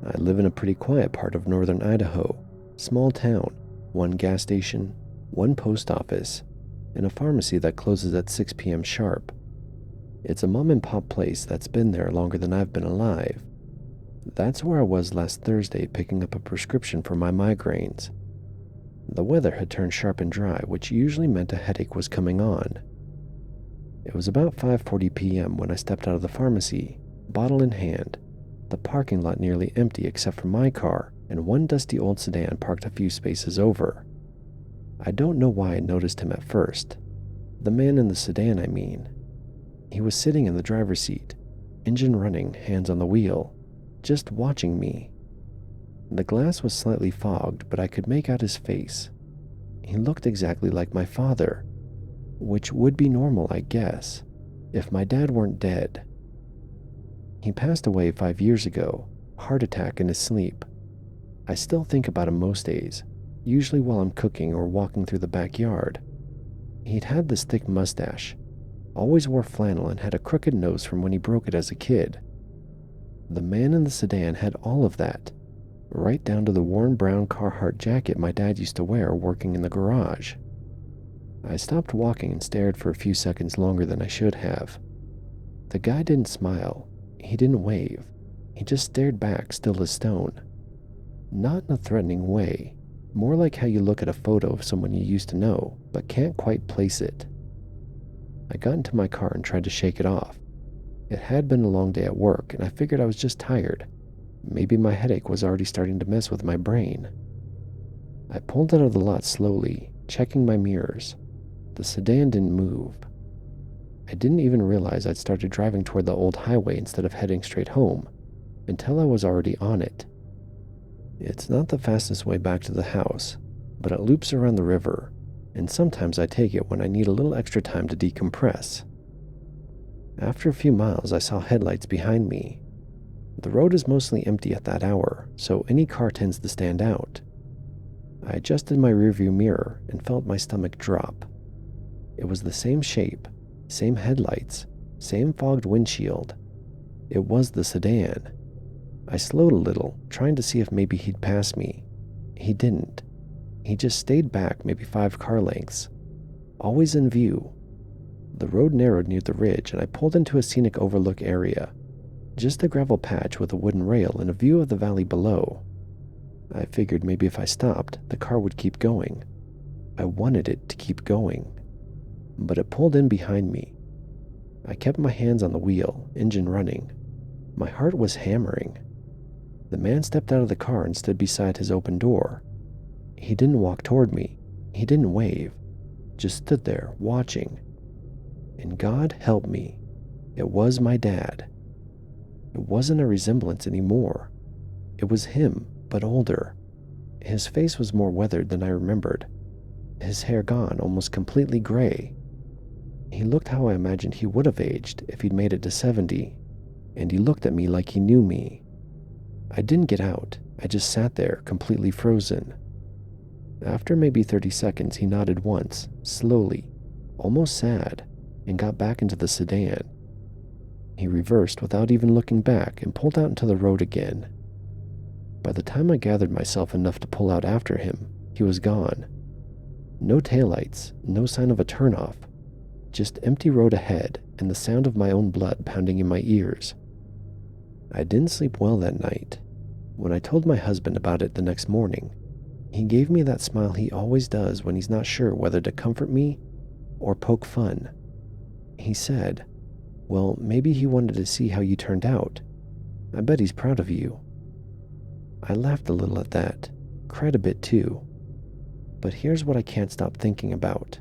I live in a pretty quiet part of northern Idaho. Small town, one gas station, one post office, and a pharmacy that closes at 6 p.m. sharp. It's a mom and pop place that's been there longer than I've been alive. That's where I was last Thursday picking up a prescription for my migraines. The weather had turned sharp and dry, which usually meant a headache was coming on. It was about 5:40 p.m. when I stepped out of the pharmacy, bottle in hand, the parking lot nearly empty except for my car and one dusty old sedan parked a few spaces over. I don't know why I noticed him at first. The man in the sedan, I mean. He was sitting in the driver's seat, engine running, hands on the wheel, just watching me. The glass was slightly fogged, but I could make out his face. He looked exactly like my father, which would be normal, I guess, if my dad weren't dead. He passed away 5 years ago, heart attack in his sleep. I still think about him most days, usually while I'm cooking or walking through the backyard. He'd had this thick mustache, always wore flannel, and had a crooked nose from when he broke it as a kid. The man in the sedan had all of that, right down to the worn brown Carhartt jacket my dad used to wear working in the garage. I stopped walking and stared for a few seconds longer than I should have. The guy didn't smile. He didn't wave. He just stared back, still as stone. Not in a threatening way, more like how you look at a photo of someone you used to know, but can't quite place it. I got into my car and tried to shake it off. It had been a long day at work, and I figured I was just tired. Maybe my headache was already starting to mess with my brain. I pulled out of the lot slowly, checking my mirrors. The sedan didn't move. I didn't even realize I'd started driving toward the old highway instead of heading straight home, until I was already on it. It's not the fastest way back to the house, but it loops around the river, and sometimes I take it when I need a little extra time to decompress. After a few miles, I saw headlights behind me. The road is mostly empty at that hour, so any car tends to stand out. I adjusted my rearview mirror and felt my stomach drop. It was the same shape, same headlights, same fogged windshield. It was the sedan. I slowed a little, trying to see if maybe he'd pass me. He didn't. He just stayed back maybe 5 car lengths, always in view. The road narrowed near the ridge, and I pulled into a scenic overlook area, just a gravel patch with a wooden rail and a view of the valley below. I figured maybe if I stopped, the car would keep going. I wanted it to keep going. But it pulled in behind me. I kept my hands on the wheel, engine running. My heart was hammering. The man stepped out of the car and stood beside his open door. He didn't walk toward me. He didn't wave. Just stood there, watching. And God help me, it was my dad. It wasn't a resemblance anymore. It was him, but older. His face was more weathered than I remembered. His hair gone, almost completely gray. He looked how I imagined he would have aged if he'd made it to 70, and he looked at me like he knew me. I didn't get out. I just sat there, completely frozen. After maybe 30 seconds, he nodded once, slowly, almost sad, and got back into the sedan. He reversed without even looking back and pulled out into the road again. By the time I gathered myself enough to pull out after him, he was gone. No taillights, no sign of a turnoff, just empty road ahead and the sound of my own blood pounding in my ears. I didn't sleep well that night. When I told my husband about it the next morning, he gave me that smile he always does when he's not sure whether to comfort me or poke fun. He said, "Well, maybe he wanted to see how you turned out. I bet he's proud of you." I laughed a little at that, cried a bit too. But here's what I can't stop thinking about.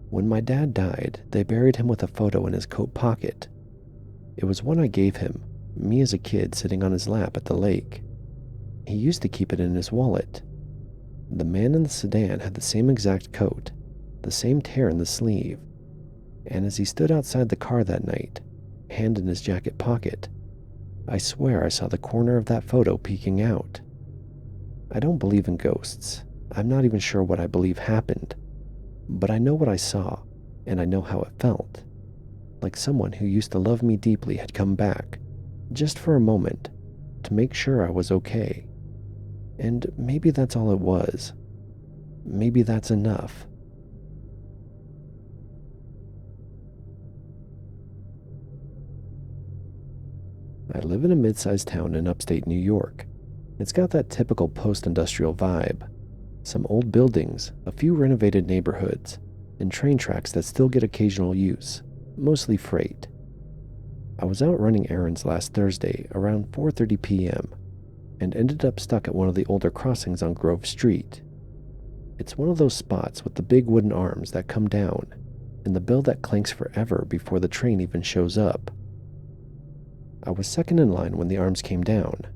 When my dad died, they buried him with a photo in his coat pocket. It was one I gave him, me as a kid sitting on his lap at the lake. He used to keep it in his wallet. The man in the sedan had the same exact coat, the same tear in the sleeve. And as he stood outside the car that night, hand in his jacket pocket, I swear I saw the corner of that photo peeking out. I don't believe in ghosts. I'm not even sure what I believe happened. But I know what I saw, and I know how it felt. Like someone who used to love me deeply had come back, just for a moment, to to make sure I was okay. And maybe that's all it was. Maybe that's enough. I live in a mid-sized town in upstate New York. It's got that typical post-industrial vibe. Some old buildings, a few renovated neighborhoods, and train tracks that still get occasional use, mostly freight. I was out running errands last Thursday around 4:30 p.m. and ended up stuck at one of the older crossings on Grove Street. It's one of those spots with the big wooden arms that come down and the bell that clanks forever before the train even shows up. I was second in line when the arms came down.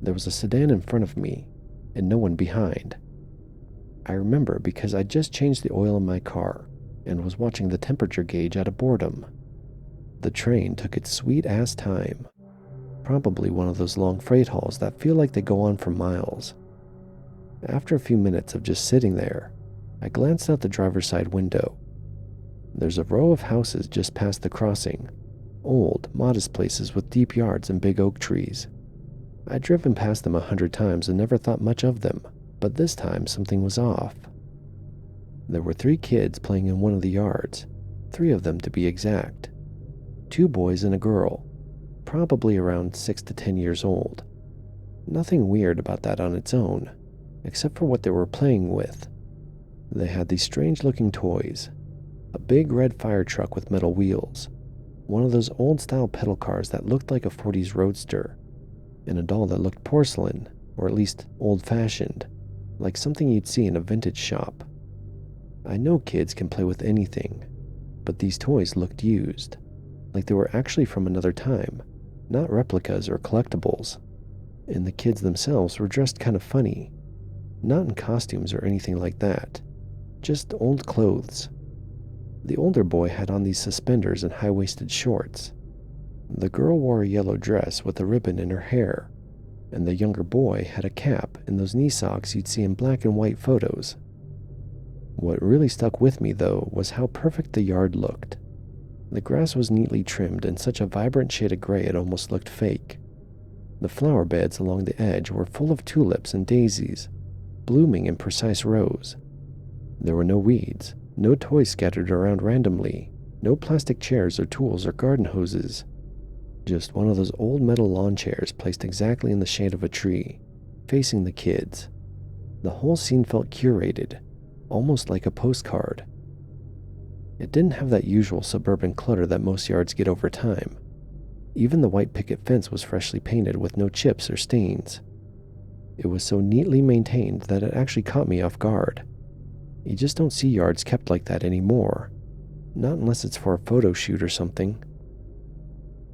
There was a sedan in front of me and no one behind. I remember because I just changed the oil in my car and was watching the temperature gauge out of boredom. The train took its sweet-ass time. Probably one of those long freight hauls that feel like they go on for miles. After a few minutes of just sitting there, I glanced out the driver's side window. There's a row of houses just past the crossing, old, modest places with deep yards and big oak trees. I'd driven past them 100 times and never thought much of them, but this time something was off. There were 3 kids playing in one of the yards, 3 of them to be exact. 2 boys and a girl, probably around 6 to 10 years old. Nothing weird about that on its own, except for what they were playing with. They had these strange-looking toys, a big red fire truck with metal wheels, one of those old-style pedal cars that looked like a 40s roadster, and a doll that looked porcelain, or at least old-fashioned, like something you'd see in a vintage shop. I know kids can play with anything, but these toys looked used, like they were actually from another time, not replicas or collectibles. And the kids themselves were dressed kind of funny, not in costumes or anything like that, just old clothes. The older boy had on these suspenders and high-waisted shorts. The girl wore a yellow dress with a ribbon in her hair, and the younger boy had a cap and those knee socks you'd see in black and white photos. What really stuck with me, though, was how perfect the yard looked. The grass was neatly trimmed in such a vibrant shade of gray it almost looked fake. The flower beds along the edge were full of tulips and daisies, blooming in precise rows. There were no weeds, no toys scattered around randomly, no plastic chairs or tools or garden hoses. Just one of those old metal lawn chairs placed exactly in the shade of a tree, facing the kids. The whole scene felt curated, almost like a postcard. It didn't have that usual suburban clutter that most yards get over time. Even the white picket fence was freshly painted with no chips or stains. It was so neatly maintained that it actually caught me off guard. You just don't see yards kept like that anymore, not unless it's for a photo shoot or something.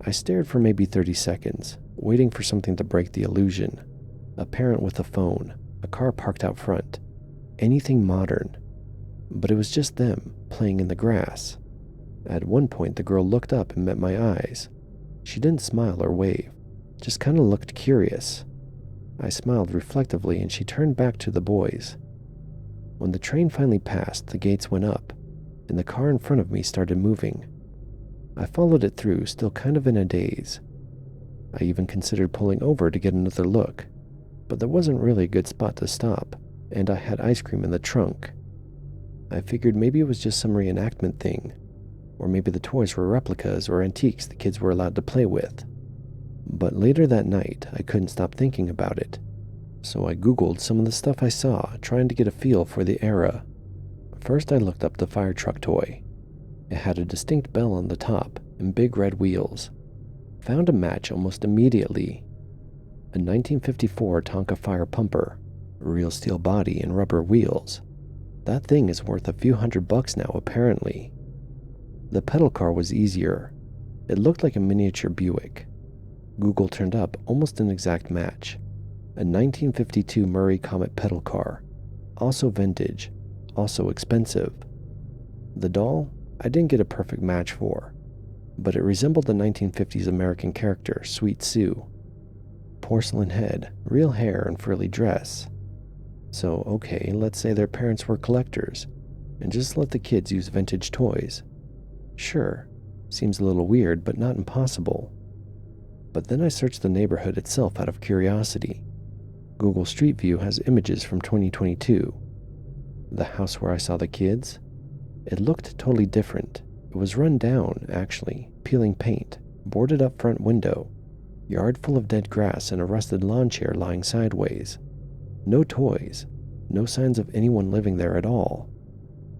I stared for maybe 30 seconds, waiting for something to break the illusion. A parent with a phone, a car parked out front, anything modern. But it was just them, playing in the grass. At one point, the girl looked up and met my eyes. She didn't smile or wave, just kind of looked curious. I smiled reflectively and she turned back to the boys. When the train finally passed, the gates went up, and the car in front of me started moving. I followed it through, still kind of in a daze. I even considered pulling over to get another look, but there wasn't really a good spot to stop, and I had ice cream in the trunk. I figured maybe it was just some reenactment thing, or maybe the toys were replicas or antiques the kids were allowed to play with. But later that night, I couldn't stop thinking about it, so I Googled some of the stuff I saw, trying to get a feel for the era. First, I looked up the fire truck toy. It had a distinct bell on the top and big red wheels. Found a match almost immediately. A 1954 Tonka fire pumper, real steel body and rubber wheels. That thing is worth a few $100 now, apparently. The pedal car was easier. It looked like a miniature Buick. Google turned up almost an exact match. A 1952 Murray Comet pedal car, also vintage, also expensive. The doll, I didn't get a perfect match for, but it resembled the 1950s American character, Sweet Sue. Porcelain head, real hair, and frilly dress. So, okay, let's say their parents were collectors, and just let the kids use vintage toys. Sure, seems a little weird, but not impossible. But then I searched the neighborhood itself out of curiosity. Google Street View has images from 2022. The house where I saw the kids? It looked totally different. It was run down, actually, peeling paint, boarded up front window, yard full of dead grass and a rusted lawn chair lying sideways. No toys, no signs of anyone living there at all.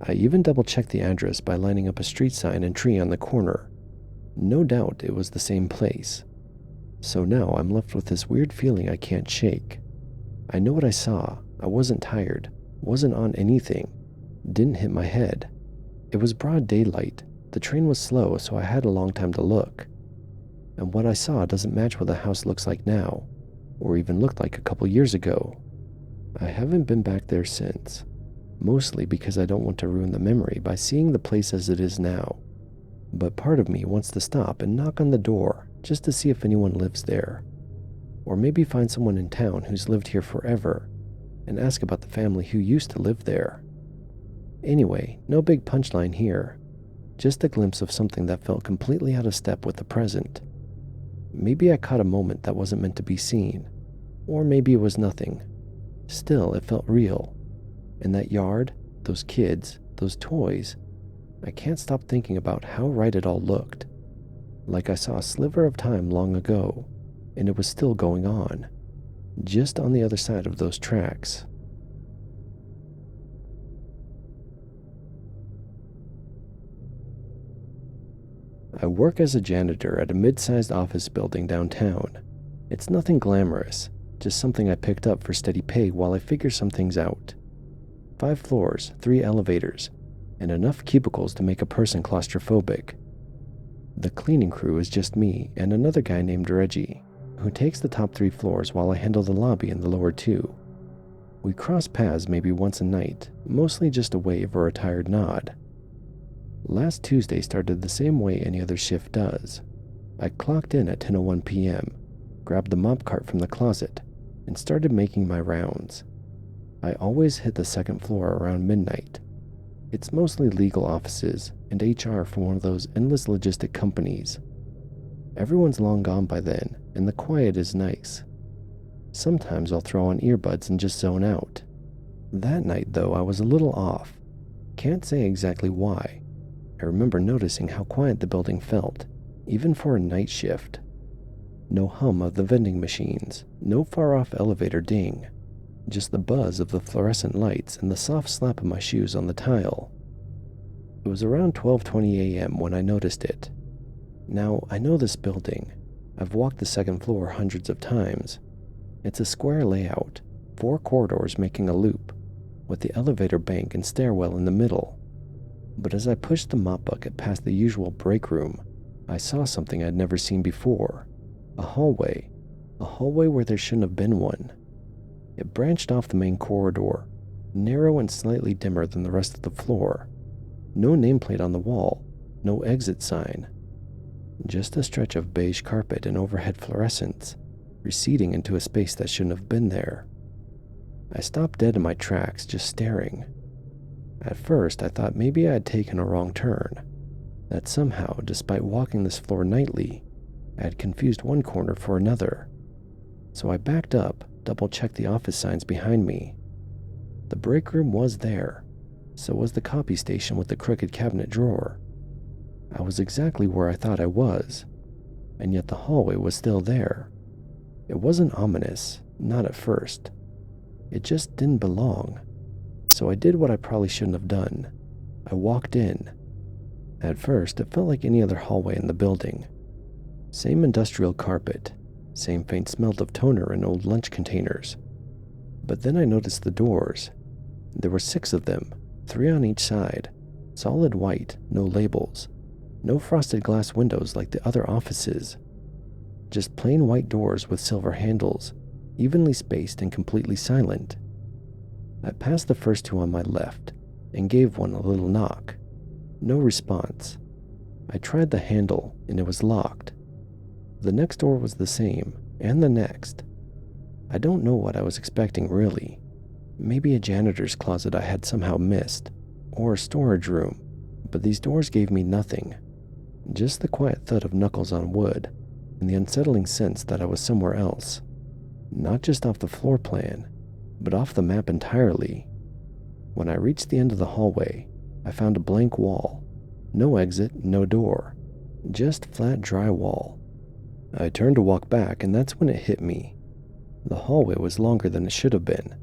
I even double-checked the address by lining up a street sign and tree on the corner. No doubt it was the same place. So now I'm left with this weird feeling I can't shake. I know what I saw. I wasn't tired, wasn't on anything, didn't hit my head. It was broad daylight. The train was slow, so I had a long time to look. And what I saw doesn't match what the house looks like now, or even looked like a couple years ago. I haven't been back there since, mostly because I don't want to ruin the memory by seeing the place as it is now. But part of me wants to stop and knock on the door just to see if anyone lives there. Or maybe find someone in town who's lived here forever and ask about the family who used to live there. Anyway, no big punchline here. Just a glimpse of something that felt completely out of step with the present. Maybe I caught a moment that wasn't meant to be seen. Or maybe it was nothing. Still, it felt real. And that yard, those kids, those toys, I can't stop thinking about how right it all looked. Like I saw a sliver of time long ago, and it was still going on, just on the other side of those tracks. I work as a janitor at a mid-sized office building downtown. It's nothing glamorous, just something I picked up for steady pay while I figure some things out. 5 floors, 3 elevators, and enough cubicles to make a person claustrophobic. The cleaning crew is just me and another guy named Reggie, who takes the top 3 floors while I handle the lobby and the lower 2. We cross paths maybe once a night, mostly just a wave or a tired nod. Last Tuesday started the same way any other shift does. I clocked in at 10:01 p.m., grabbed the mop cart from the closet, and started making my rounds. I always hit the 2nd floor around midnight. It's mostly legal offices and HR for one of those endless logistic companies. Everyone's long gone by then, and the quiet is nice. Sometimes I'll throw on earbuds and just zone out. That night, though, I was a little off. Can't say exactly why. I remember noticing how quiet the building felt, even for a night shift. No hum of the vending machines, no far-off elevator ding, just the buzz of the fluorescent lights and the soft slap of my shoes on the tile. It was around 12:20 a.m. when I noticed it. Now, I know this building. I've walked the 2nd floor hundreds of times. It's a square layout, 4 corridors making a loop, with the elevator bank and stairwell in the middle. But as I pushed the mop bucket past the usual break room, I saw something I'd never seen before. A hallway where there shouldn't have been one. It branched off the main corridor, narrow and slightly dimmer than the rest of the floor. No nameplate on the wall, no exit sign. Just a stretch of beige carpet and overhead fluorescence, receding into a space that shouldn't have been there. I stopped dead in my tracks, just staring. At first, I thought maybe I had taken a wrong turn, that somehow, despite walking this floor nightly, I had confused one corner for another. So I backed up, double-checked the office signs behind me. The break room was there, so was the copy station with the crooked cabinet drawer. I was exactly where I thought I was, and yet the hallway was still there. It wasn't ominous, not at first. It just didn't belong. So I did what I probably shouldn't have done. I walked in. At first, it felt like any other hallway in the building. Same industrial carpet, same faint smell of toner and old lunch containers. But then I noticed the doors. There were 6 of them, 3 on each side, solid white, no labels, no frosted glass windows like the other offices. Just plain white doors with silver handles, evenly spaced and completely silent. I passed the first 2 on my left and gave one a little knock. No response. I tried the handle and it was locked. The next door was the same, and the next. I don't know what I was expecting really. Maybe a janitor's closet I had somehow missed, or a storage room, but these doors gave me nothing. Just the quiet thud of knuckles on wood, and the unsettling sense that I was somewhere else. Not just off the floor plan, but off the map entirely. When I reached the end of the hallway, I found a blank wall. No exit, no door. Just flat, dry wall. I turned to walk back, and that's when it hit me. The hallway was longer than it should have been.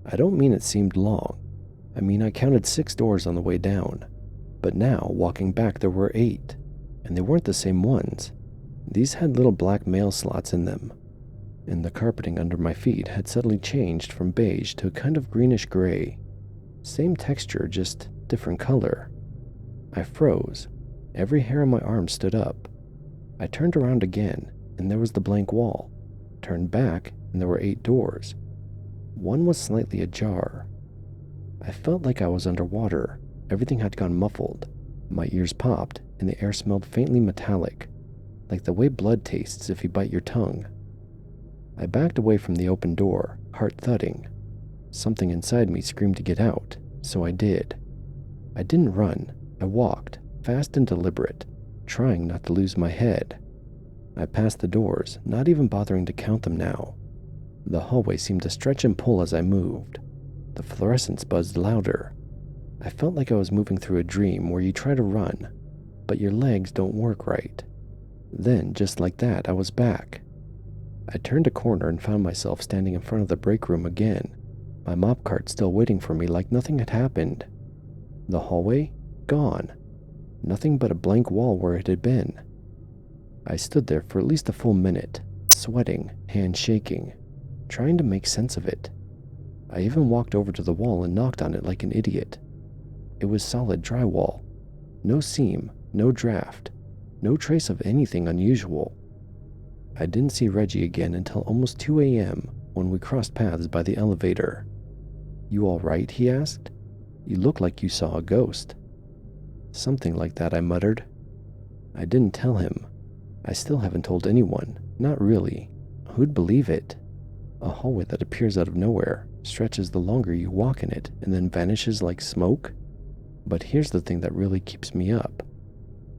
I don't mean it seemed long. I mean I counted 6 doors on the way down. But now, walking back, there were 8. And they weren't the same ones. These had little black mail slots in them. And the carpeting under my feet had suddenly changed from beige to a kind of greenish gray. Same texture, just different color. I froze. Every hair on my arm stood up. I turned around again, and there was the blank wall. Turned back, and there were 8 doors. One was slightly ajar. I felt like I was underwater. Everything had gone muffled. My ears popped, and the air smelled faintly metallic, like the way blood tastes if you bite your tongue. I backed away from the open door, heart thudding. Something inside me screamed to get out, so I did. I didn't run. I walked, fast and deliberate, trying not to lose my head. I passed the doors, not even bothering to count them now. The hallway seemed to stretch and pull as I moved. The fluorescence buzzed louder. I felt like I was moving through a dream where you try to run, but your legs don't work right. Then, just like that, I was back. I turned a corner and found myself standing in front of the break room again, my mop cart still waiting for me like nothing had happened. The hallway? Gone. Nothing but a blank wall where it had been. I stood there for at least a full minute, sweating, hands shaking, trying to make sense of it. I even walked over to the wall and knocked on it like an idiot. It was solid drywall. No seam, no draft, no trace of anything unusual. I didn't see Reggie again until almost 2 a.m. when we crossed paths by the elevator. "You all right?" he asked. "You look like you saw a ghost." "Something like that," I muttered. I didn't tell him. I still haven't told anyone. Not really. Who'd believe it? A hallway that appears out of nowhere, stretches the longer you walk in it, and then vanishes like smoke? But here's the thing that really keeps me up.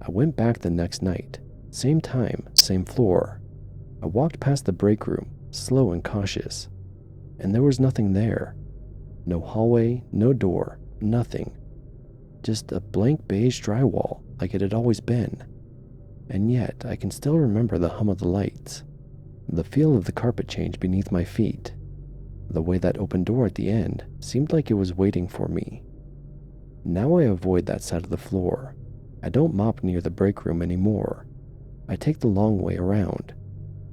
I went back the next night. Same time, same floor. I walked past the break room, slow and cautious. And there was nothing there. No hallway, no door, nothing. Just a blank beige drywall, like it had always been. And yet, I can still remember the hum of the lights, the feel of the carpet change beneath my feet, the way that open door at the end seemed like it was waiting for me. Now I avoid that side of the floor. I don't mop near the break room anymore. I take the long way around.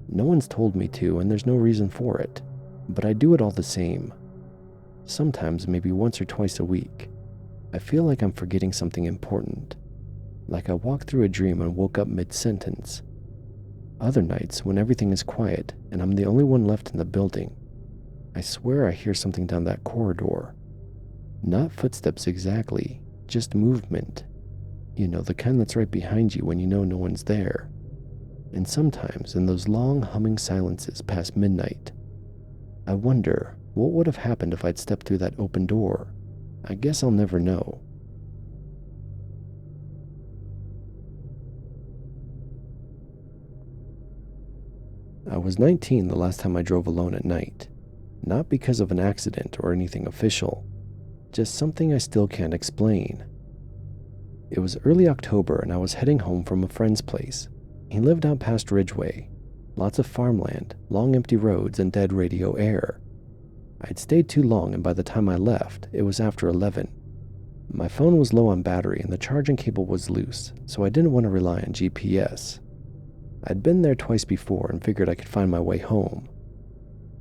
No one's told me to, and there's no reason for it, but I do it all the same. Sometimes, maybe once or twice a week, I feel like I'm forgetting something important, like I walked through a dream and woke up mid-sentence. Other nights, when everything is quiet and I'm the only one left in the building, I swear I hear something down that corridor. Not footsteps exactly, just movement. You know, the kind that's right behind you when you know no one's there. And sometimes, in those long humming silences past midnight, I wonder what would have happened if I'd stepped through that open door. I guess I'll never know. I was 19 the last time I drove alone at night. Not because of an accident or anything official, just something I still can't explain. It was early October and I was heading home from a friend's place. He lived out past Ridgeway. Lots of farmland, long empty roads, and dead radio air. I'd stayed too long, and by the time I left, it was after 11. My phone was low on battery and the charging cable was loose, so I didn't want to rely on GPS. I'd been there twice before and figured I could find my way home.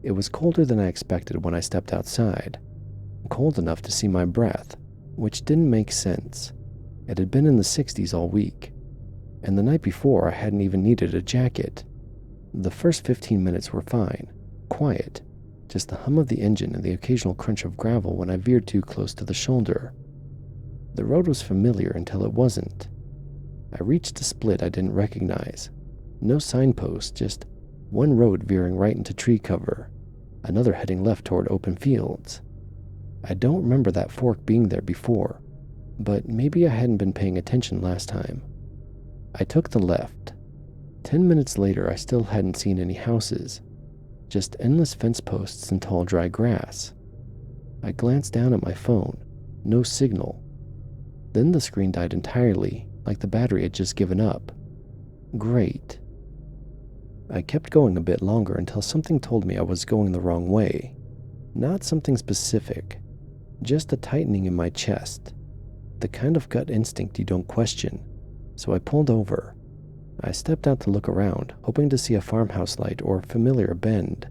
It was colder than I expected when I stepped outside. Cold enough to see my breath, which didn't make sense. It had been in the 60s all week, and the night before I hadn't even needed a jacket. The first 15 minutes were fine, quiet, just the hum of the engine and the occasional crunch of gravel when I veered too close to the shoulder. The road was familiar until it wasn't. I reached a split I didn't recognize. No signpost, just one road veering right into tree cover, another heading left toward open fields. I don't remember that fork being there before, but maybe I hadn't been paying attention last time. I took the left. 10 minutes later, I still hadn't seen any houses, just endless fence posts and tall dry grass. I glanced down at my phone. No signal. Then the screen died entirely, like the battery had just given up. Great. I kept going a bit longer until something told me I was going the wrong way. Not something specific, just a tightening in my chest. The kind of gut instinct you don't question. So I pulled over. I stepped out to look around, hoping to see a farmhouse light or a familiar bend.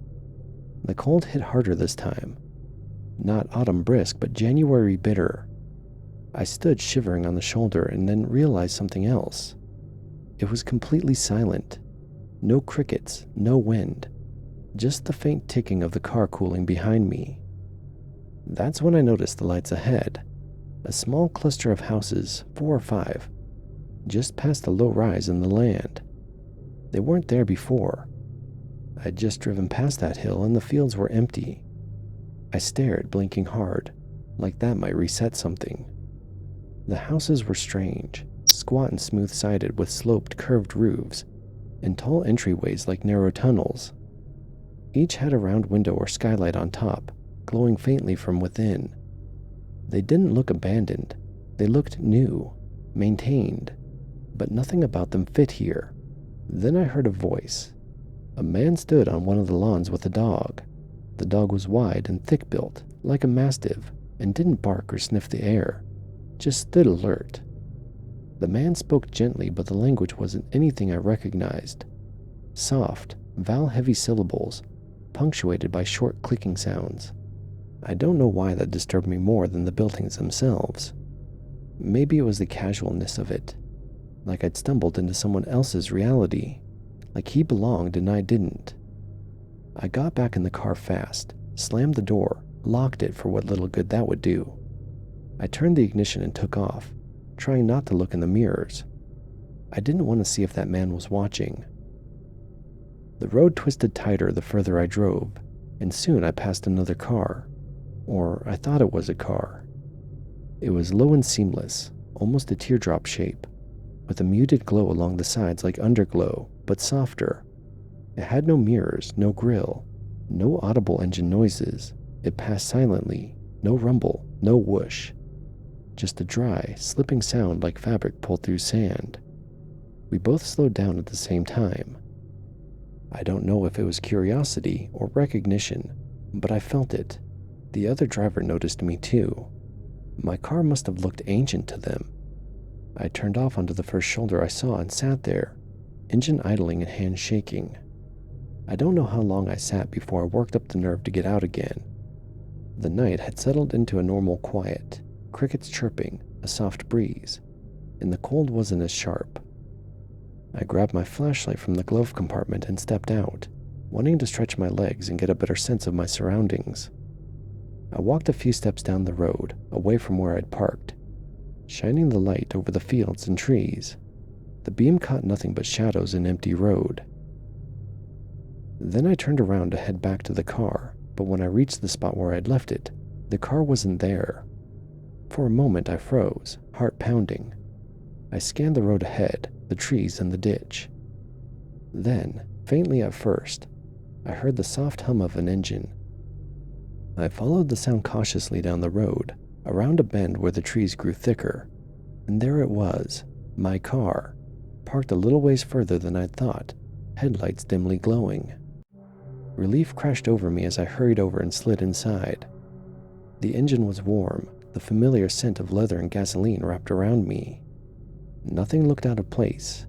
The cold hit harder this time. Not autumn brisk, but January bitter. I stood shivering on the shoulder and then realized something else. It was completely silent. No crickets, no wind. Just the faint ticking of the car cooling behind me. That's when I noticed the lights ahead. A small cluster of houses, 4 or 5, just past a low rise in the land. They weren't there before. I'd just driven past that hill and the fields were empty. I stared, blinking hard, like that might reset something. The houses were strange, squat and smooth-sided with sloped, curved roofs, and tall entryways like narrow tunnels. Each had a round window or skylight on top, glowing faintly from within. They didn't look abandoned. They looked new, maintained, but nothing about them fit here. Then I heard a voice. A man stood on one of the lawns with a dog. The dog was wide and thick-built, like a mastiff, and didn't bark or sniff the air, just stood alert. The man spoke gently, but the language wasn't anything I recognized. Soft, vowel-heavy syllables, punctuated by short clicking sounds. I don't know why that disturbed me more than the buildings themselves. Maybe it was the casualness of it, like I'd stumbled into someone else's reality, like he belonged and I didn't. I got back in the car fast, slammed the door, locked it for what little good that would do. I turned the ignition and took off, trying not to look in the mirrors. I didn't want to see if that man was watching. The road twisted tighter the further I drove, and soon I passed another car. Or I thought it was a car. It was low and seamless, almost a teardrop shape, with a muted glow along the sides like underglow, but softer. It had no mirrors, no grille, no audible engine noises. It passed silently, no rumble, no whoosh. Just a dry, slipping sound like fabric pulled through sand. We both slowed down at the same time. I don't know if it was curiosity or recognition, but I felt it. The other driver noticed me too. My car must have looked ancient to them. I turned off onto the first shoulder I saw and sat there, engine idling and hands shaking. I don't know how long I sat before I worked up the nerve to get out again. The night had settled into a normal quiet, crickets chirping, a soft breeze, and the cold wasn't as sharp. I grabbed my flashlight from the glove compartment and stepped out, wanting to stretch my legs and get a better sense of my surroundings. I walked a few steps down the road, away from where I'd parked, shining the light over the fields and trees. The beam caught nothing but shadows and empty road. Then I turned around to head back to the car, but when I reached the spot where I'd left it, the car wasn't there. For a moment I froze, heart pounding. I scanned the road ahead, the trees and the ditch. Then, faintly at first, I heard the soft hum of an engine. I followed the sound cautiously down the road, around a bend where the trees grew thicker, and there it was, my car, parked a little ways further than I'd thought, headlights dimly glowing. Relief crashed over me as I hurried over and slid inside. The engine was warm, the familiar scent of leather and gasoline wrapped around me. Nothing looked out of place.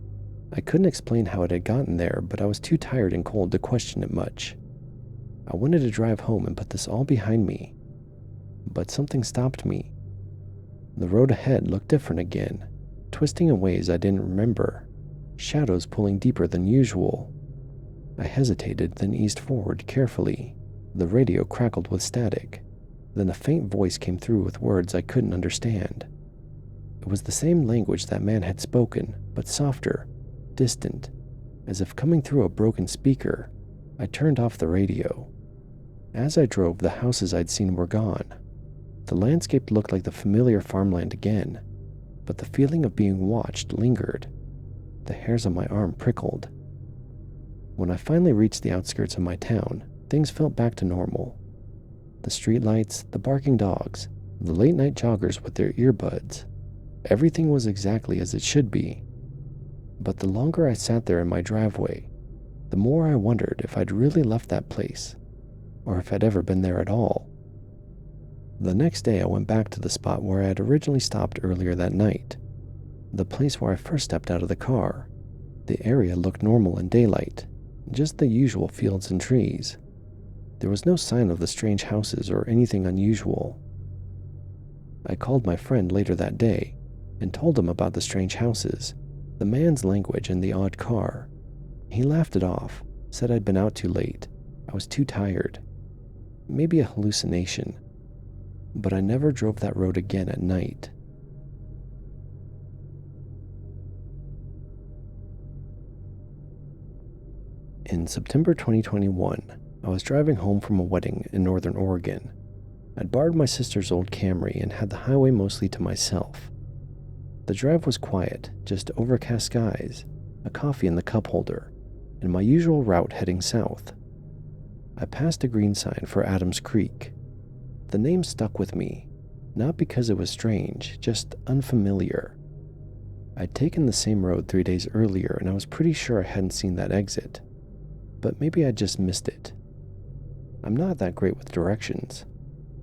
I couldn't explain how it had gotten there, but I was too tired and cold to question it much. I wanted to drive home and put this all behind me, but something stopped me. The road ahead looked different again, twisting in ways I didn't remember, shadows pulling deeper than usual. I hesitated, then eased forward carefully. The radio crackled with static. Then a faint voice came through with words I couldn't understand. It was the same language that man had spoken, but softer, distant, as if coming through a broken speaker. I turned off the radio. As I drove, the houses I'd seen were gone. The landscape looked like the familiar farmland again, but the feeling of being watched lingered. The hairs on my arm prickled. When I finally reached the outskirts of my town, things felt back to normal. The streetlights, the barking dogs, the late-night joggers with their earbuds. Everything was exactly as it should be. But the longer I sat there in my driveway, the more I wondered if I'd really left that place, or if I'd ever been there at all. The next day I went back to the spot where I had originally stopped earlier that night, the place where I first stepped out of the car. The area looked normal in daylight, just the usual fields and trees. There was no sign of the strange houses or anything unusual. I called my friend later that day and told him about the strange houses, the man's language, and the odd car. He laughed it off, said I'd been out too late. I was too tired. Maybe a hallucination. But I never drove that road again at night. In September 2021, I was driving home from a wedding in Northern Oregon. I'd borrowed my sister's old Camry and had the highway mostly to myself. The drive was quiet, just overcast skies, a coffee in the cup holder, and my usual route heading south. I passed a green sign for Adams Creek. The name stuck with me, not because it was strange, just unfamiliar. I'd taken the same road 3 days earlier, and I was pretty sure I hadn't seen that exit. But maybe I just missed it. I'm not that great with directions.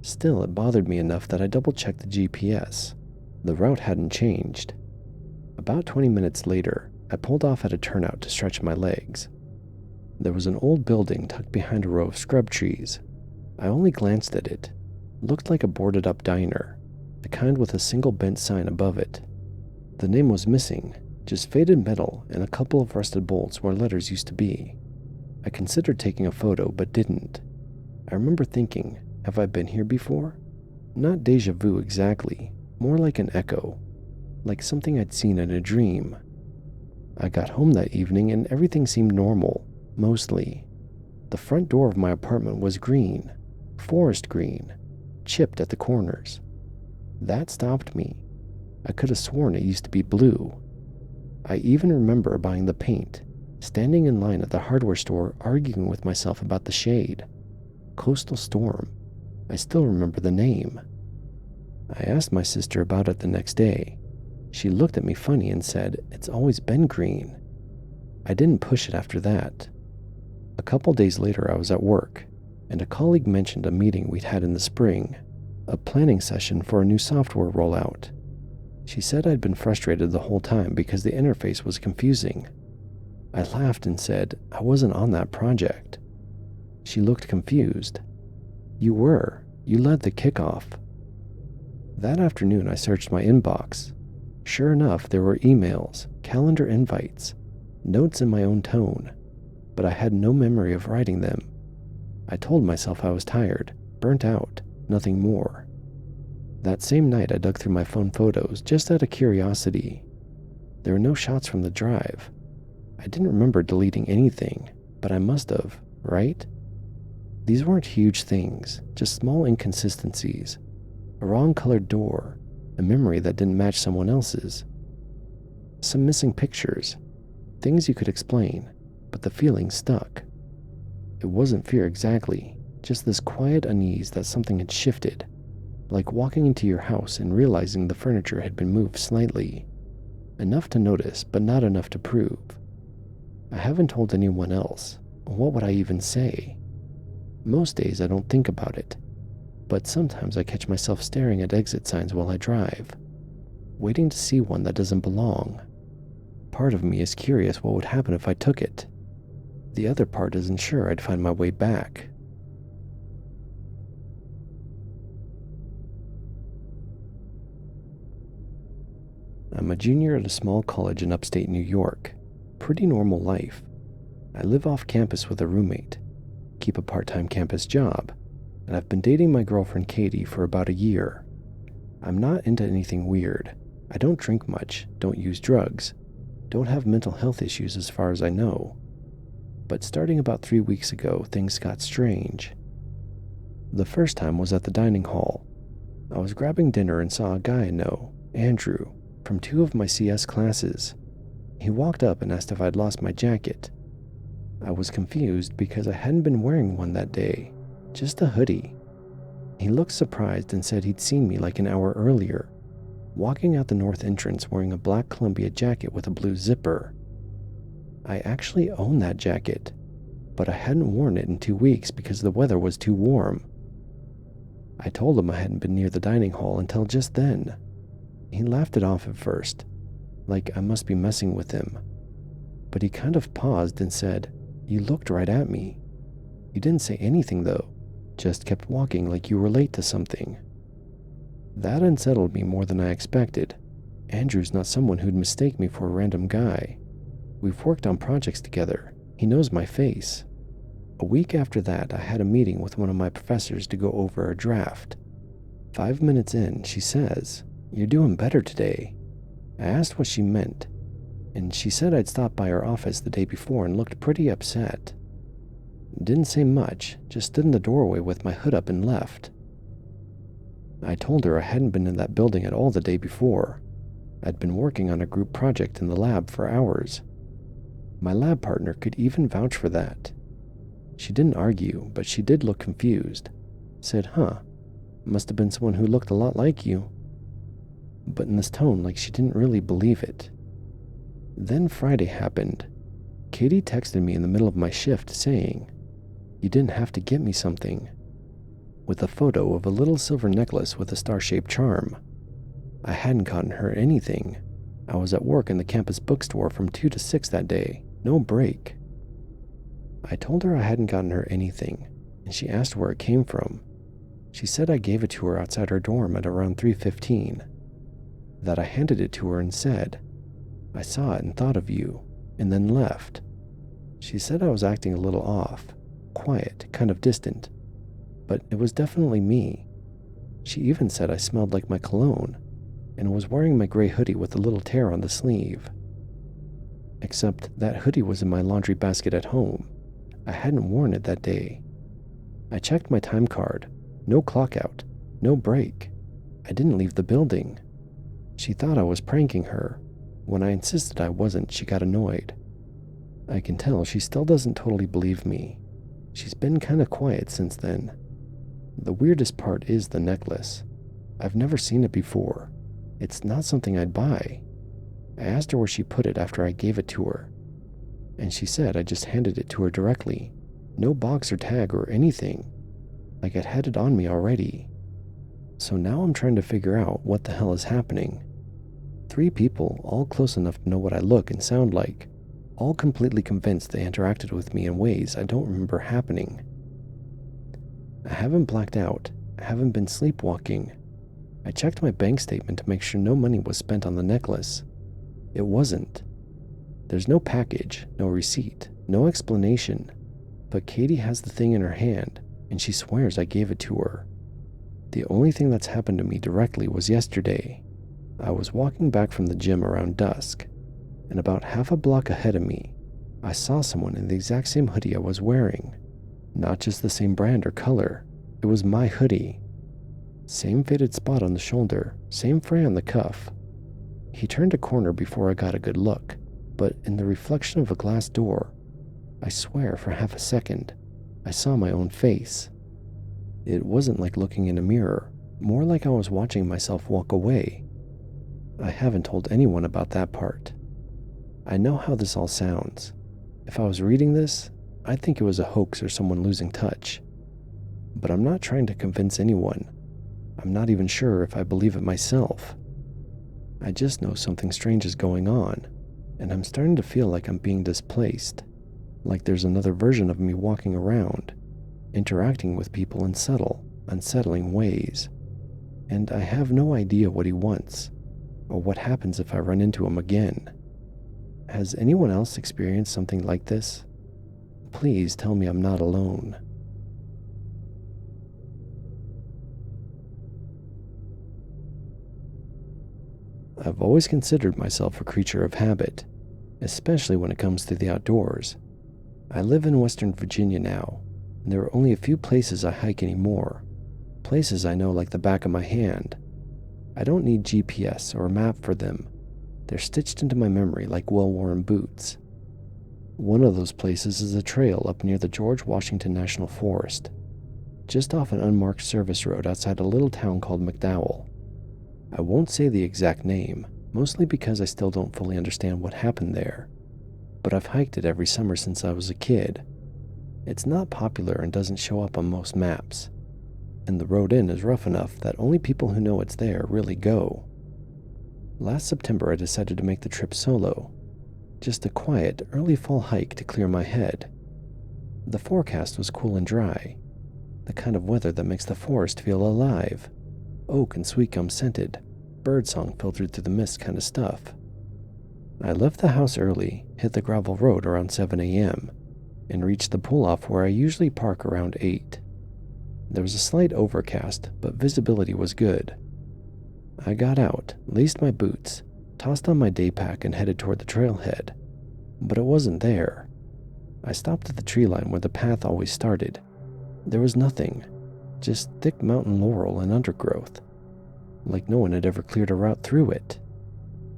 Still, it bothered me enough that I double-checked the GPS. The route hadn't changed. About 20 minutes later, I pulled off at a turnout to stretch my legs. There was an old building tucked behind a row of scrub trees. I only glanced at it. It looked like a boarded-up diner, the kind with a single bent sign above it. The name was missing, just faded metal and a couple of rusted bolts where letters used to be. I considered taking a photo, but didn't. I remember thinking, have I been here before? Not déjà vu exactly, more like an echo, like something I'd seen in a dream. I got home that evening and everything seemed normal, mostly. The front door of my apartment was green, forest green, chipped at the corners. That stopped me. I could have sworn it used to be blue. I even remember buying the paint, standing in line at the hardware store arguing with myself about the shade. Coastal Storm. I still remember the name. I asked my sister about it the next day. She looked at me funny and said, "It's always been green." I didn't push it after that. A couple days later I was at work, and a colleague mentioned a meeting we'd had in the spring, a planning session for a new software rollout. She said I'd been frustrated the whole time because the interface was confusing. I laughed and said I wasn't on that project. She looked confused. "You were. You led the kickoff." That afternoon I searched my inbox. Sure enough, there were emails, calendar invites, notes in my own tone, but I had no memory of writing them. I told myself I was tired, burnt out, nothing more. That same night I dug through my phone photos just out of curiosity. There were no shots from the drive. I didn't remember deleting anything, but I must have, right? These weren't huge things, just small inconsistencies. A wrong-colored door, a memory that didn't match someone else's. Some missing pictures, things you could explain, but the feeling stuck. It wasn't fear exactly, just this quiet unease that something had shifted, like walking into your house and realizing the furniture had been moved slightly. Enough to notice, but not enough to prove. I haven't told anyone else. What would I even say? Most days I don't think about it, but sometimes I catch myself staring at exit signs while I drive, waiting to see one that doesn't belong. Part of me is curious what would happen if I took it. The other part isn't sure I'd find my way back. I'm a junior at a small college in upstate New York. Pretty normal life. I live off campus with a roommate, keep a part-time campus job, and I've been dating my girlfriend Katie for about a year. I'm not into anything weird. I don't drink much, don't use drugs, don't have mental health issues as far as I know. But starting about 3 weeks ago, things got strange. The first time was at the dining hall. I was grabbing dinner and saw a guy I know, Andrew, from 2 of my CS classes. He walked up and asked if I'd lost my jacket. I was confused because I hadn't been wearing one that day, just a hoodie. He looked surprised and said he'd seen me like an hour earlier, walking out the north entrance wearing a black Columbia jacket with a blue zipper. I actually owned that jacket, but I hadn't worn it in 2 weeks because the weather was too warm. I told him I hadn't been near the dining hall until just then. He laughed it off at first, like I must be messing with him. But he kind of paused and said, "You looked right at me." You didn't say anything though, just kept walking like you were late to something. That unsettled me more than I expected. Andrew's not someone who'd mistake me for a random guy. We've worked on projects together. He knows my face. A week after that, I had a meeting with one of my professors to go over a draft. 5 minutes in, she says, "You're doing better today." I asked what she meant, and she said I'd stopped by her office the day before and looked pretty upset. Didn't say much, just stood in the doorway with my hood up and left. I told her I hadn't been in that building at all the day before. I'd been working on a group project in the lab for hours. My lab partner could even vouch for that. She didn't argue, but she did look confused. Said, must have been someone who looked a lot like you. But in this tone, like she didn't really believe it. Then Friday happened. Katie texted me in the middle of my shift saying, "You didn't have to get me something," with a photo of a little silver necklace with a star-shaped charm. I hadn't gotten her anything. I was at work in the campus bookstore from 2 to 6 that day, no break. I told her I hadn't gotten her anything, and she asked where it came from. She said I gave it to her outside her dorm at around 3:15. That I handed it to her and said, "I saw it and thought of you," and then left. She said I was acting a little off, quiet, kind of distant, but it was definitely me. She even said I smelled like my cologne, and was wearing my gray hoodie with a little tear on the sleeve. Except that hoodie was in my laundry basket at home. I hadn't worn it that day. I checked my time card. No clock out. No break. I didn't leave the building. She thought I was pranking her. When I insisted I wasn't, she got annoyed. I can tell she still doesn't totally believe me. She's been kind of quiet since then. The weirdest part is the necklace. I've never seen it before. It's not something I'd buy. I asked her where she put it after I gave it to her, and she said I just handed it to her directly. No box or tag or anything. Like I'd had it on me already. So now I'm trying to figure out what the hell is happening. 3 people, all close enough to know what I look and sound like, all completely convinced they interacted with me in ways I don't remember happening. I haven't blacked out. I haven't been sleepwalking. I checked my bank statement to make sure no money was spent on the necklace. It wasn't. There's no package, no receipt, no explanation. But Katie has the thing in her hand, and she swears I gave it to her. The only thing that's happened to me directly was yesterday. I was walking back from the gym around dusk, and about half a block ahead of me, I saw someone in the exact same hoodie I was wearing. Not just the same brand or color, it was my hoodie. Same faded spot on the shoulder, same fray on the cuff. He turned a corner before I got a good look, but in the reflection of a glass door, I swear for half a second, I saw my own face. It wasn't like looking in a mirror, more like I was watching myself walk away. I haven't told anyone about that part. I know how this all sounds. If I was reading this, I'd think it was a hoax or someone losing touch. But I'm not trying to convince anyone. I'm not even sure if I believe it myself. I just know something strange is going on, and I'm starting to feel like I'm being displaced. Like there's another version of me walking around, interacting with people in subtle, unsettling ways. And I have no idea what he wants, or what happens if I run into him again. Has anyone else experienced something like this? Please tell me I'm not alone. I've always considered myself a creature of habit, especially when it comes to the outdoors. I live in Western Virginia now, and there are only a few places I hike anymore, places I know like the back of my hand. I don't need GPS or a map for them. They're stitched into my memory like well-worn boots. One of those places is a trail up near the George Washington National Forest, just off an unmarked service road outside a little town called McDowell. I won't say the exact name, mostly because I still don't fully understand what happened there, but I've hiked it every summer since I was a kid. It's not popular and doesn't show up on most maps, and the road in is rough enough that only people who know it's there really go. Last September I decided to make the trip solo, just a quiet, early fall hike to clear my head. The forecast was cool and dry, the kind of weather that makes the forest feel alive. Oak and sweet gum scented, birdsong filtered through the mist kind of stuff. I left the house early, hit the gravel road around 7 a.m., and reached the pull-off where I usually park around 8. There was a slight overcast, but visibility was good. I got out, laced my boots, tossed on my day pack, and headed toward the trailhead. But it wasn't there. I stopped at the tree line where the path always started. There was nothing, just thick mountain laurel and undergrowth, like no one had ever cleared a route through it.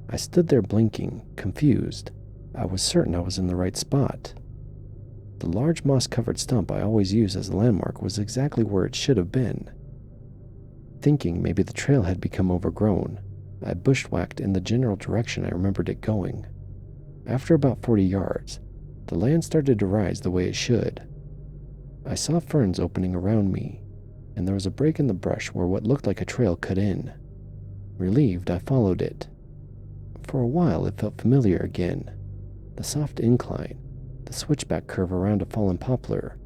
I stood there blinking, confused. I was certain I was in the right spot. The large moss-covered stump I always use as a landmark was exactly where it should have been. Thinking maybe the trail had become overgrown, I bushwhacked in the general direction I remembered it going. After about 40 yards, the land started to rise the way it should. I saw ferns opening around me, and there was a break in the brush where what looked like a trail cut in. Relieved, I followed it. For a while it felt familiar again. The soft incline, the switchback curve around a fallen poplar,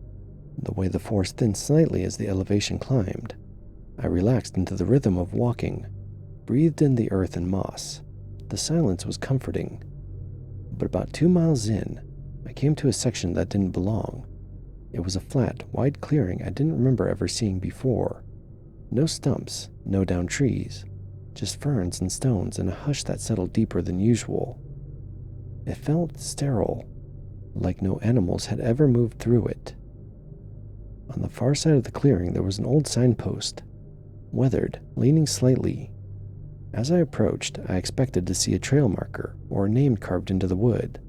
the way the forest thinned slightly as the elevation climbed. I relaxed into the rhythm of walking, breathed in the earth and moss. The silence was comforting. But about 2 miles in, I came to a section that didn't belong. It was a flat, wide clearing I didn't remember ever seeing before. No stumps, no downed trees, just ferns and stones and a hush that settled deeper than usual. It felt sterile, like no animals had ever moved through it. On the far side of the clearing there was an old signpost, weathered, leaning slightly. As I approached, I expected to see a trail marker or a name carved into the wood,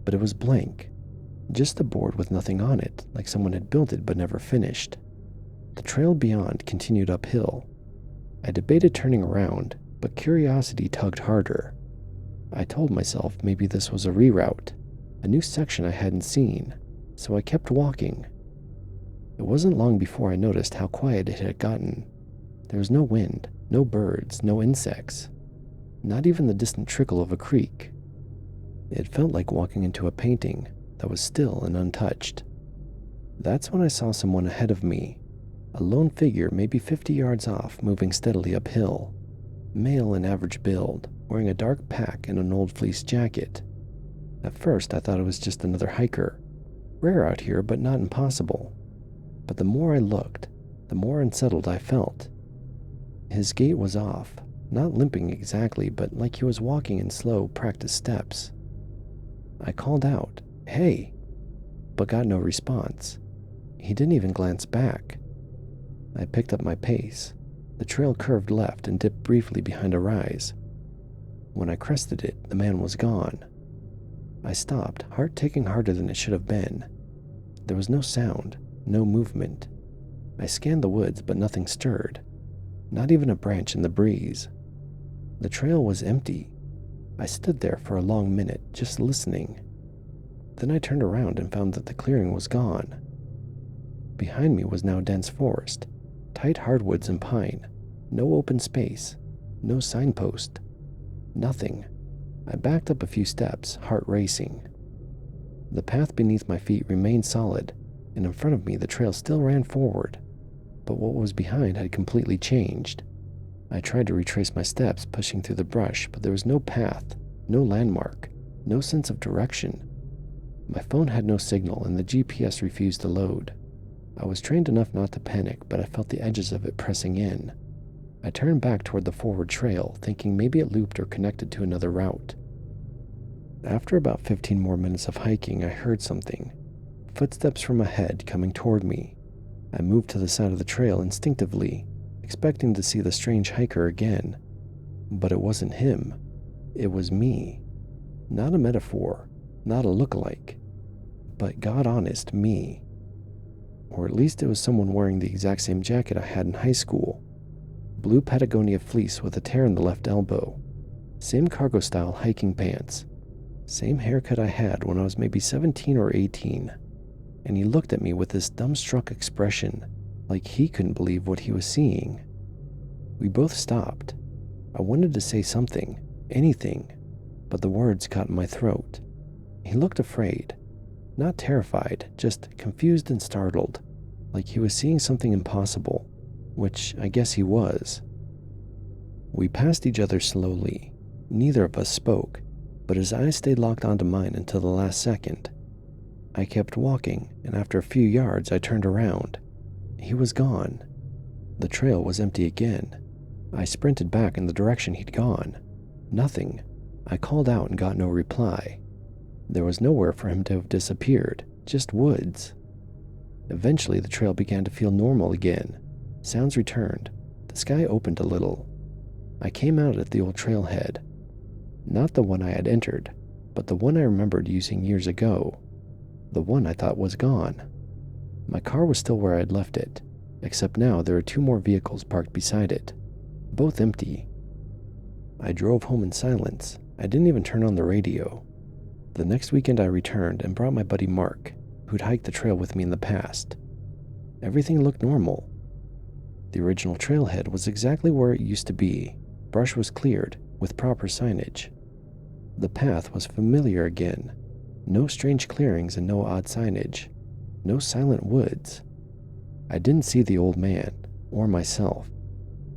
but it was blank. Just a board with nothing on it, like someone had built it but never finished. The trail beyond continued uphill. I debated turning around, but curiosity tugged harder. I told myself maybe this was a reroute, a new section I hadn't seen, so I kept walking. It wasn't long before I noticed how quiet it had gotten. There was no wind, no birds, no insects, not even the distant trickle of a creek. It felt like walking into a painting that was still and untouched. That's when I saw someone ahead of me, a lone figure maybe 50 yards off, moving steadily uphill. Male in average build, wearing a dark pack and an old fleece jacket. At first I thought it was just another hiker, rare out here but not impossible. But the more I looked, the more unsettled I felt. His gait was off, not limping exactly, but like he was walking in slow, practiced steps. I called out, "Hey," but got no response. He didn't even glance back. I picked up my pace. The trail curved left and dipped briefly behind a rise. When I crested it, the man was gone. I stopped, heart taking harder than it should have been. There was no sound, no movement. I scanned the woods, but nothing stirred. Not even a branch in the breeze. The trail was empty. I stood there for a long minute, just listening. Then I turned around and found that the clearing was gone. Behind me was now dense forest, tight hardwoods and pine, no open space, no signpost, nothing. I backed up a few steps, heart racing. The path beneath my feet remained solid, and in front of me the trail still ran forward, but what was behind had completely changed. I tried to retrace my steps, pushing through the brush, but there was no path, no landmark, no sense of direction. My phone had no signal, and the GPS refused to load. I was trained enough not to panic, but I felt the edges of it pressing in. I turned back toward the forward trail, thinking maybe it looped or connected to another route. After about 15 more minutes of hiking, I heard something. Footsteps from ahead coming toward me. I moved to the side of the trail instinctively, expecting to see the strange hiker again. But it wasn't him. It was me. Not a metaphor, not a look-alike. but God honest, me. Or at least it was someone wearing the exact same jacket I had in high school. Blue Patagonia fleece with a tear in the left elbow. Same cargo-style hiking pants. Same haircut I had when I was maybe 17 or 18. And he looked at me with this dumbstruck expression, like he couldn't believe what he was seeing. We both stopped. I wanted to say something, anything, but the words caught in my throat. He looked afraid. Not terrified, just confused and startled, like he was seeing something impossible, which I guess he was. We passed each other slowly. Neither of us spoke, but his eyes stayed locked onto mine until the last second. I kept walking, and after a few yards I turned around. He was gone. The trail was empty again. I sprinted back in the direction he'd gone. Nothing. I called out and got no reply. There was nowhere for him to have disappeared, just woods. Eventually the trail began to feel normal again. Sounds returned. The sky opened a little. I came out at the old trailhead. Not the one I had entered, but the one I remembered using years ago. The one I thought was gone. My car was still where I had left it, except now there were 2 more vehicles parked beside it, both empty. I drove home in silence. I didn't even turn on the radio. The next weekend I returned and brought my buddy Mark, who'd hiked the trail with me in the past. Everything looked normal. The original trailhead was exactly where it used to be. Brush was cleared, with proper signage. The path was familiar again. No strange clearings and no odd signage. No silent woods. I didn't see the old man, or myself,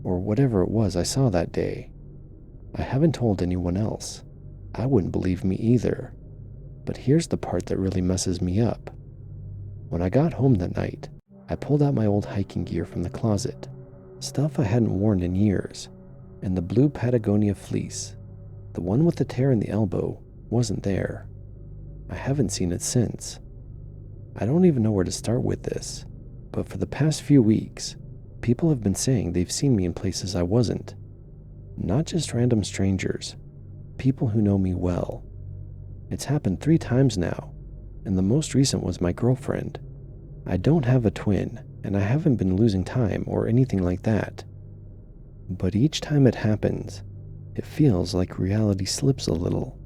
or whatever it was I saw that day. I haven't told anyone else. I wouldn't believe me either. But here's the part that really messes me up. When I got home that night, I pulled out my old hiking gear from the closet, stuff I hadn't worn in years, and the blue Patagonia fleece, the one with the tear in the elbow, wasn't there. I haven't seen it since. I don't even know where to start with this, but for the past few weeks, people have been saying they've seen me in places I wasn't. Not just random strangers, people who know me well. It's happened 3 times now, and the most recent was my girlfriend. I don't have a twin, and I haven't been losing time or anything like that. But each time it happens, it feels like reality slips a little.